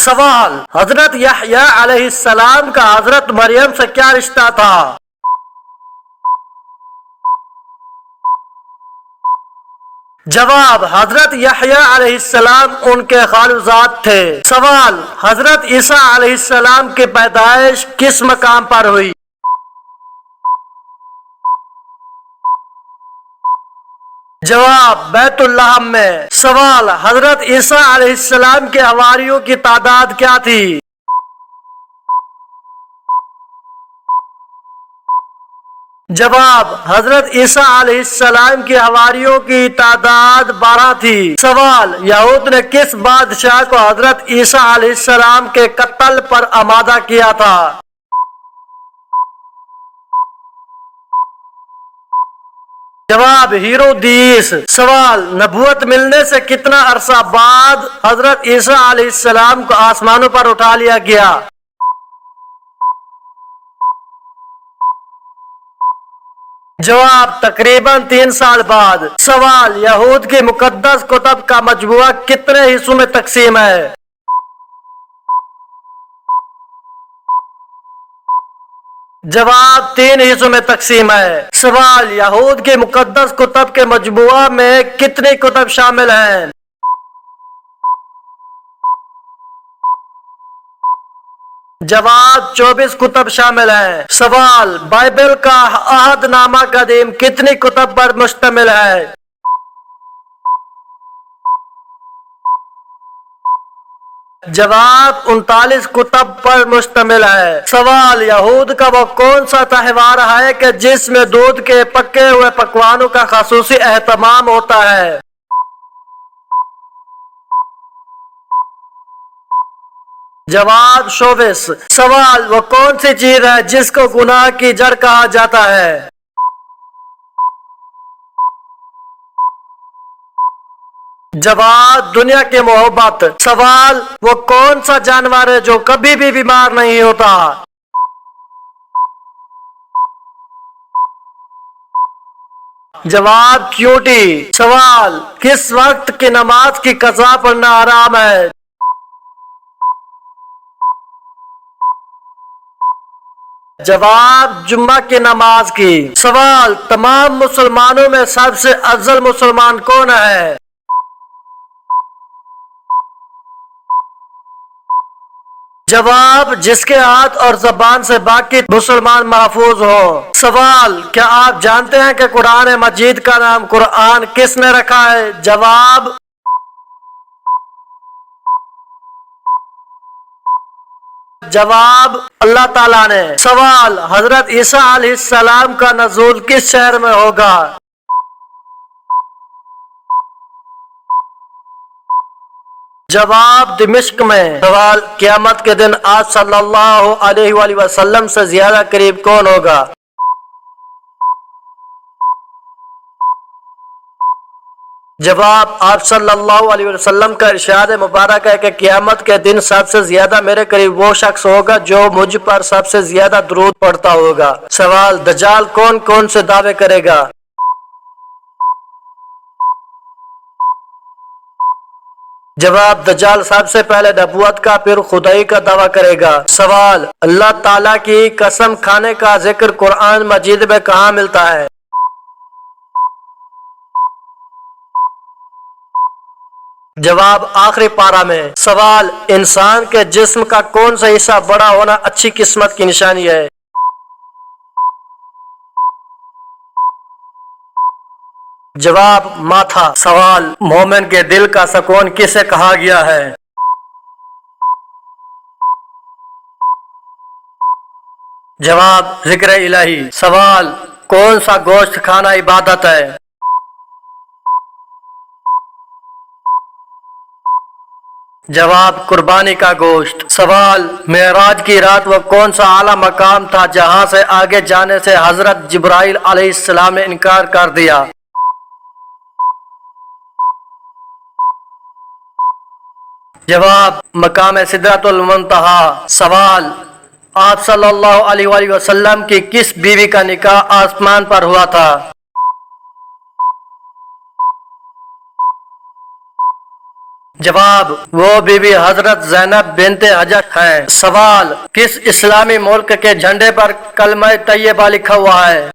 سوال: حضرت یحییٰ علیہ السلام کا حضرت مریم سے کیا رشتہ تھا؟ جواب: حضرت یحییٰ علیہ السلام ان کے خالوزاد تھے۔ سوال: حضرت عیسیٰ علیہ السلام کی پیدائش کس مقام پر ہوئی؟ جواب: بیت اللحم میں۔ سوال: حضرت عیسیٰ علیہ السلام کے حواریوں کی تعداد کیا تھی؟ جواب: حضرت عیسیٰ علیہ السلام کے حواریوں کی تعداد 12 تھی۔ سوال: یہود نے کس بادشاہ کو حضرت عیسیٰ علیہ السلام کے قتل پر آمادہ کیا تھا؟ جواب: ہیرودیس۔ سوال: نبوت ملنے سے کتنا عرصہ بعد حضرت عیسیٰ علیہ السلام کو آسمانوں پر اٹھا لیا گیا؟ جواب: تقریباً 3 سال بعد۔ سوال: یہود کی مقدس کتب کا مجموعہ کتنے حصوں میں تقسیم ہے؟ جواب: 3 حصوں میں تقسیم ہے۔ سوال: یہود کی مقدس کتب کے مجموعہ میں کتنی کتب شامل ہیں؟ جواب: 24 کتب شامل ہیں۔ سوال: بائبل کا عہد نامہ قدیم کتنی کتب پر مشتمل ہے؟ جواب: 39 کتب پر مشتمل ہے۔ سوال: یہود کا وہ کون سا تہوار ہے کہ جس میں دودھ کے پکے ہوئے پکوانوں کا خصوصی اہتمام ہوتا ہے؟ جواب: شووس۔ سوال: وہ کون سی چیز ہے جس کو گناہ کی جڑ کہا جاتا ہے؟ جواب: دنیا کی محبت۔ سوال: وہ کون سا جانور ہے جو کبھی بھی بیمار نہیں ہوتا؟ جواب: چیونٹی۔ سوال: کس وقت کی نماز کی قضا پڑھنا حرام ہے؟ جواب: جمعہ کی نماز کی۔ سوال: تمام مسلمانوں میں سب سے افضل مسلمان کون ہے؟ جواب: جس کے ہاتھ اور زبان سے باقی مسلمان محفوظ ہوں۔ سوال: کیا آپ جانتے ہیں کہ قرآن مجید کا نام قرآن کس نے رکھا ہے؟ جواب: اللہ تعالیٰ نے۔ سوال: حضرت عیسیٰ علیہ السلام کا نزول کس شہر میں ہوگا؟ جواب: دمشق میں۔ سوال: قیامت کے دن آپ صلی اللہ علیہ وآلہ وسلم سے زیادہ قریب کون ہوگا؟ جواب: آپ صلی اللہ علیہ وسلم کا ارشاد مبارک ہے کہ قیامت کے دن سب سے زیادہ میرے قریب وہ شخص ہوگا جو مجھ پر سب سے زیادہ درود پڑھتا ہوگا۔ سوال: دجال کون کون سے دعوے کرے گا؟ جواب: دجال سب سے پہلے نبوت کا پھر خدائی کا دعویٰ کرے گا۔ سوال: اللہ تعالیٰ کی قسم کھانے کا ذکر قرآن مجید میں کہاں ملتا ہے؟ جواب: آخری پارہ میں۔ سوال: انسان کے جسم کا کون سا حصہ بڑا ہونا اچھی قسمت کی نشانی ہے؟ جواب: ماتھا۔ سوال: مومن کے دل کا سکون کسے کہا گیا ہے؟ جواب: ذکر الہی۔ سوال: کون سا گوشت کھانا عبادت ہے؟ جواب: قربانی کا گوشت۔ سوال: معراج کی رات وہ کون سا اعلیٰ مقام تھا جہاں سے آگے جانے سے حضرت جبرائیل علیہ السلام نے انکار کر دیا؟ جواب: مقام سدرۃ المنتہا۔ سوال: آپ صلی اللہ علیہ وآلہ وسلم کی کس بیوی کا نکاح آسمان پر ہوا تھا؟ जवाब, वो बीबी हजरत ज़ैनब बिनते हजर हैं। सवाल, किस इस्लामी मुल्क के झंडे पर कलमा तैयबा लिखा हुआ है?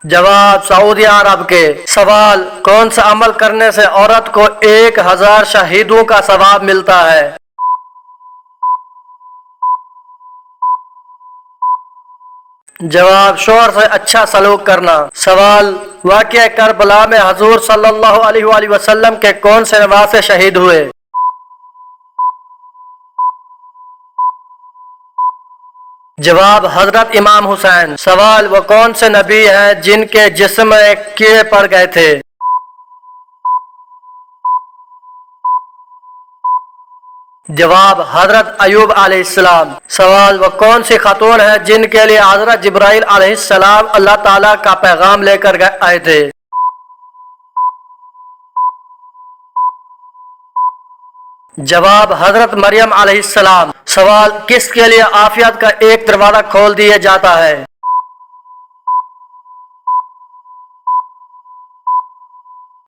जवाब, सऊदी अरब के। सवाल, कौन सा अमल करने से औरत को 1000 शहीदों का सवाब मिलता है? जवाब, शोहर से अच्छा सलूक करना। सवाल, वाक़या करबला में हजूर सल्लल्लाहु अलैहि वसल्लम के कौन से नवासे शहीद हुए? जवाब, हजरत इमाम हुसैन। सवाल, वो कौन से नबी हैं जिनके जिस्म में कीड़े पड़ गए थे? जवाब, हजरत अयूब अलैहिस्सलाम। सवाल, वो कौन सी खातून है जिनके लिए हजरत जिब्राइल अलैहिस्सलाम अल्लाह ताला का पैगाम लेकर आए थे? जवाब, हजरत मरियम अलैहिस्सलाम। सवाल, किसके लिए आफियत का एक दरवाजा खोल दिया जाता है?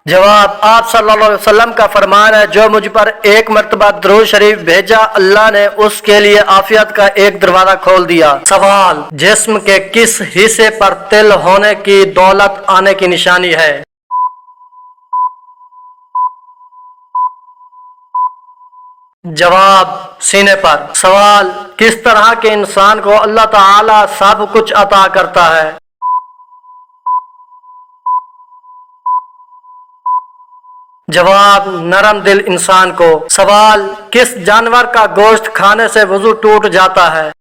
जवाब, आप सल्लल्लाहु अलैहि वसल्लम का फरमान है, जो मुझ पर एक मर्तबा दुरूद शरीफ भेजा, अल्लाह ने उसके लिए आफियत का एक दरवाजा खोल दिया। सवाल, जिस्म के किस हिस्से पर तिल होने की दौलत आने की निशानी है? जवाब, सीने पर। सवाल, किस तरह के इंसान को अल्लाह ताला सब कुछ अता करता है? जवाब, नरम दिल इंसान को। सवाल, किस जानवर का गोश्त खाने से वजू टूट जाता है?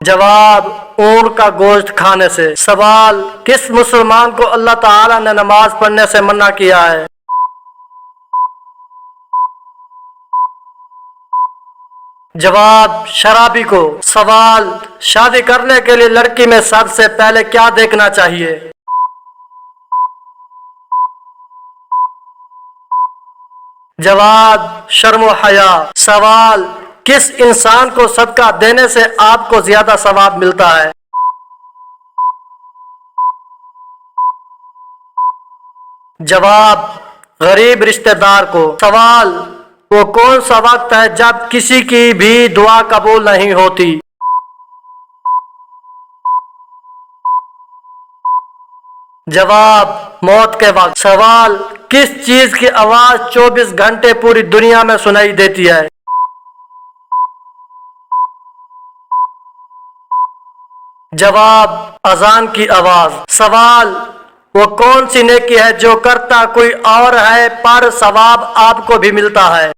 जवाब, ऊंट का गोश्त खाने से। सवाल, किस मुसलमान को अल्लाह ताला ने नमाज पढ़ने से मना किया है? जवाब, शराबी को। सवाल, शादी करने के लिए लड़की में सबसे पहले क्या देखना चाहिए? जवाब, शर्म व हया। सवाल, किस इंसान को सदका देने से आपको ज्यादा सवाब मिलता है? जवाब, गरीब रिश्तेदार को। सवाल, वो कौन सा वक्त है जब किसी की भी दुआ कबूल नहीं होती? जवाब, मौत के वक्त। सवाल, किस चीज की आवाज 24 घंटे पूरी दुनिया में सुनाई देती है? जवाब, अजान की आवाज। सवाल, वो कौन सी नेकी है जो करता कोई और है पर सवाब आपको भी मिलता है?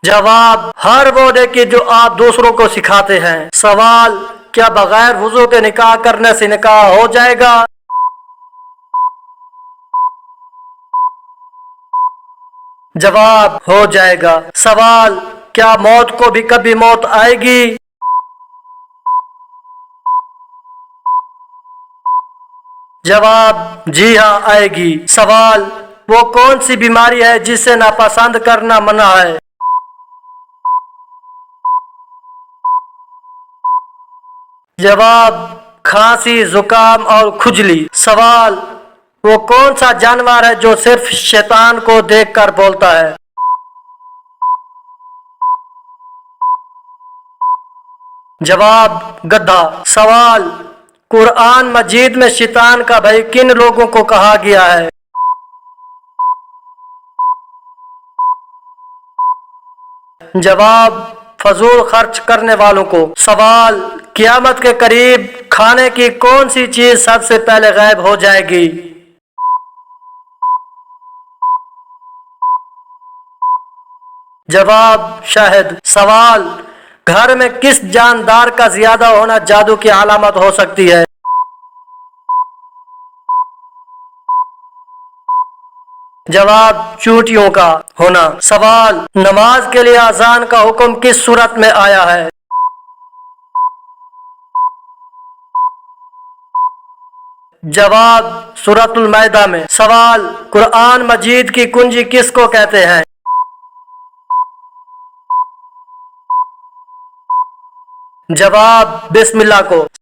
जवाब, हर वो नेकी जो आप दूसरों को सिखाते हैं। सवाल, क्या बगैर वुजू के निकाह करने से निकाह हो जाएगा? जवाब, हो जाएगा। सवाल, क्या मौत को भी कभी मौत आएगी? जवाब, जी हाँ आएगी। सवाल, वो कौन सी बीमारी है जिसे नापसंद करना मना है? जवाब, खांसी, जुकाम और खुजली। सवाल, वो कौन सा जानवर है जो सिर्फ शैतान को देखकर बोलता है? जवाब, गधा। सवाल, कुरान मजीद में शैतान का भय किन लोगों को कहा गया है? जवाब, फजूल खर्च करने वालों को। सवाल, क़यामत के करीब खाने की कौन सी चीज सबसे पहले गायब हो जाएगी? जवाब, शहद। सवाल, घर में किस जानदार का ज्यादा होना जादू की अलामत हो सकती है? जवाब, चूंटियों का होना। सवाल, नमाज के लिए अजान का हुक्म किस सूरत में आया है? जवाब, सूरतुल मैदा में। सवाल, कुरान मजीद की कुंजी किसको कहते हैं? جواب بسم اللہ کو